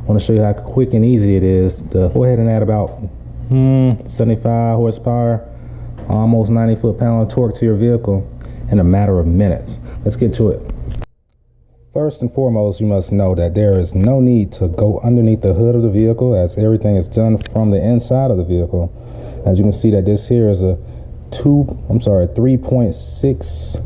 want to show you how quick and easy it is to go ahead and add about 75 horsepower, almost 90 foot-pound of torque to your vehicle in a matter of minutes. Let's get to it. First and foremost, you must know that there is no need to go underneath the hood of the vehicle, as everything is done from the inside of the vehicle. As you can see, that this here is a 3.6.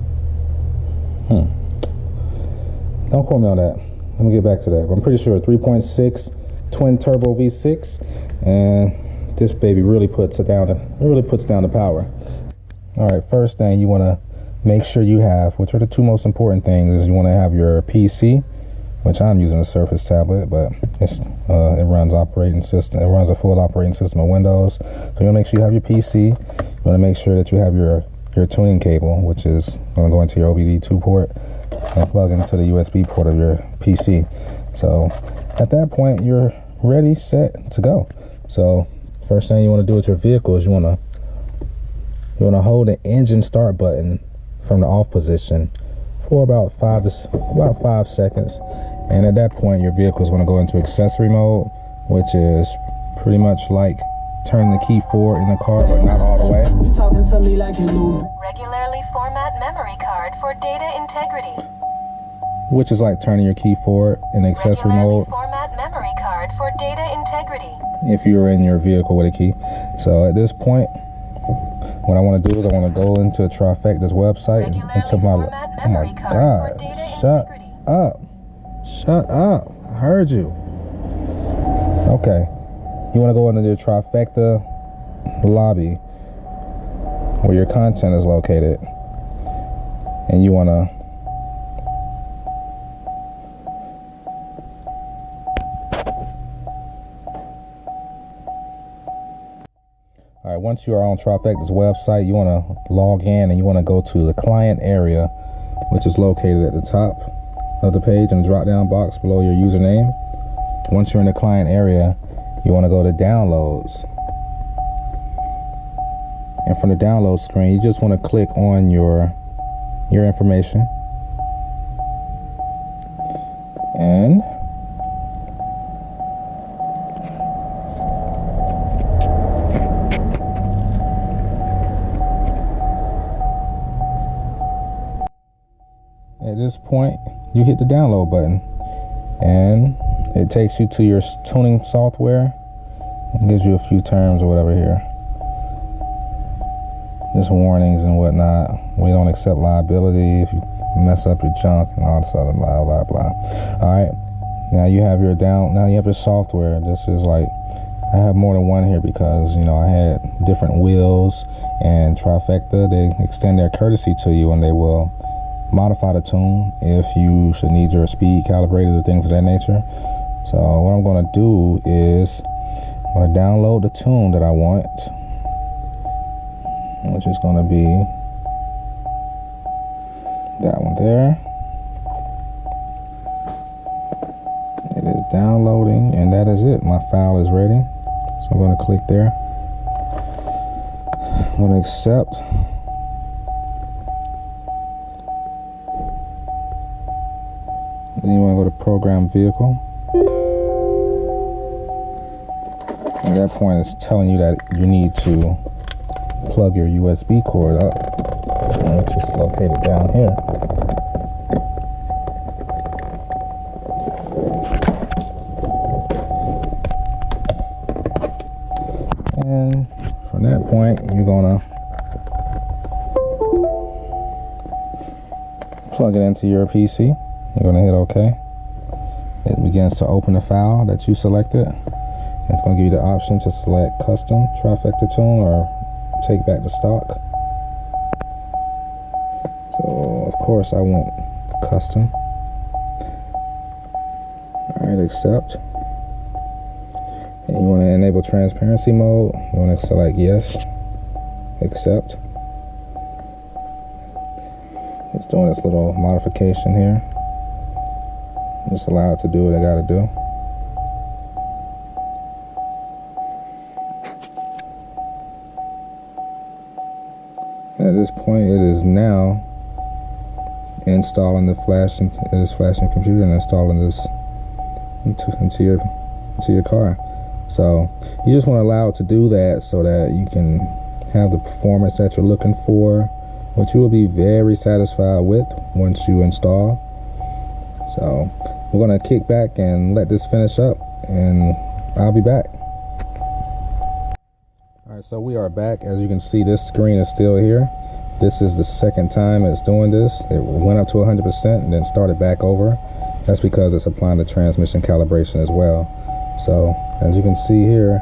Don't quote me on that. Let me get back to that. I'm pretty sure 3.6 twin turbo V6, and this baby really puts down the power. All right, first thing you want to make sure you have, which are the two most important things, is you want to have your PC, which I'm using a Surface tablet, but it runs operating system. It runs a full operating system of Windows. So you want to make sure you have your PC. You want to make sure that you have your tuning cable, which is going to go into your OBD2 port and plug into the USB port of your PC. So at that point, you're ready, set to go. So first thing you want to do with your vehicle is you want to hold the engine start button from the off position for about 5 seconds, and at that point your vehicle is going to go into accessory mode, which is pretty much like turning the key forward in the car, but not all the way. You talking to me like you knew. Regularly format memory card for data integrity. Which is like turning your key forward in accessory mode. Format memory card for data integrity. If you're in your vehicle with a key. So at this point, what I want to do is I want to go into Trifecta's website and into my, oh my God, shut up, I heard you. Okay, you want to go into the Trifecta lobby where your content is located, and you want to once you are on Trifecta's website, you want to log in and you want to go to the client area, which is located at the top of the page in the drop down box below your username. Once you're in the client area, you want to go to downloads, and from the download screen you just want to click on your information, and at this point you hit the download button, and it takes you to your tuning software. It gives you a few terms or whatever here, just warnings and whatnot. We don't accept liability if you mess up your junk and all this other blah blah blah. All right, now you have your software. This is like, I have more than one here because, you know, I had different wheels, and Trifecta, they extend their courtesy to you and they will modify the tune if you should need your speed calibrated or things of that nature. So what I'm going to do is I'm going to download the tune that I want, which is going to be that one there. It is downloading, and that is it. My file is ready, so I'm going to click there. I'm going to accept. Then you want to go to program vehicle. At that point, it's telling you that you need to plug your USB cord up, which is located down here. And from that point, you're gonna plug it into your PC. You're going to hit OK. It begins to open the file that you selected. It's going to give you the option to select custom Trifecta Tune or take back the stock. So of course I want custom. Alright, accept. And you want to enable transparency mode. You want to select yes. Accept. It's doing this little modification here. Just allow it to do what I gotta do. At this point, it is now installing the flashing computer and installing this into your to your car. So you just want to allow it to do that so that you can have the performance that you're looking for, which you will be very satisfied with once you install. So we're going to kick back and let this finish up, and I'll be back. Alright, so we are back. As you can see, this screen is still here. This is the second time it's doing this. It went up to 100% and then started back over. That's because it's applying the transmission calibration as well. So as you can see here,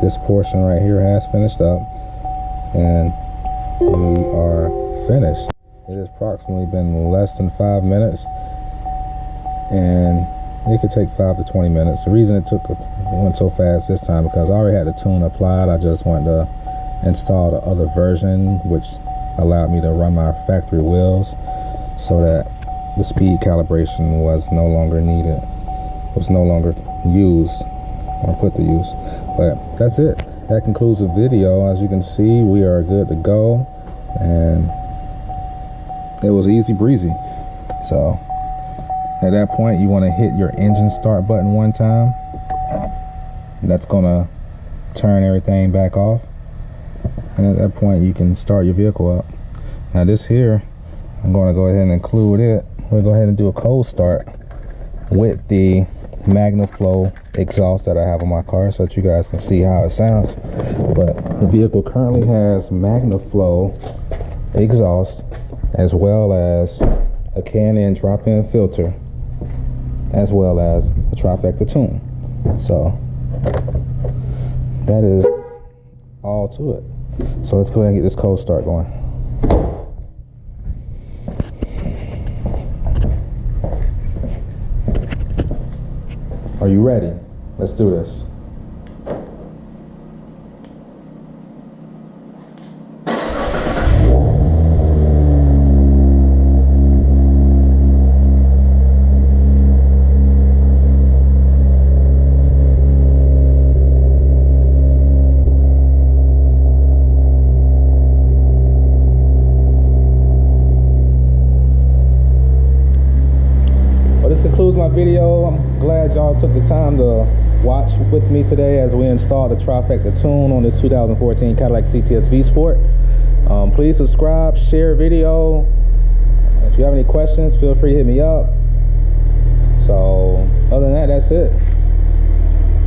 this portion right here has finished up, and we are finished. It has approximately been less than 5 minutes, and it could take 5 to 20 minutes. The reason it went so fast this time because I already had the tune applied. I just wanted to install the other version, which allowed me to run my factory wheels so that the speed calibration was no longer needed, was no longer used or put to use. But that's it. That concludes the video. As you can see, we are good to go, and it was easy breezy. So at that point, you want to hit your engine start button one time. That's gonna turn everything back off, and at that point you can start your vehicle up. Now this here, I'm going to go ahead and include it. We'll go ahead and do a cold start with the MagnaFlow exhaust that I have on my car so that you guys can see how it sounds. But the vehicle currently has MagnaFlow exhaust as well as a Can-In drop-in filter as well as a Trifecta Tune. So that is all to it. So let's go ahead and get this cold start going. Are you ready? Let's do this. Well, this concludes my video. I'm glad y'all took the time to watch with me today as we install the Trifecta Tune on this 2014 Cadillac CTS Vsport. Please subscribe, share video. If you have any questions, feel free to hit me up. So other than that, that's it.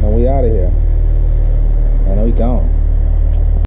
And we out of here. And we gone.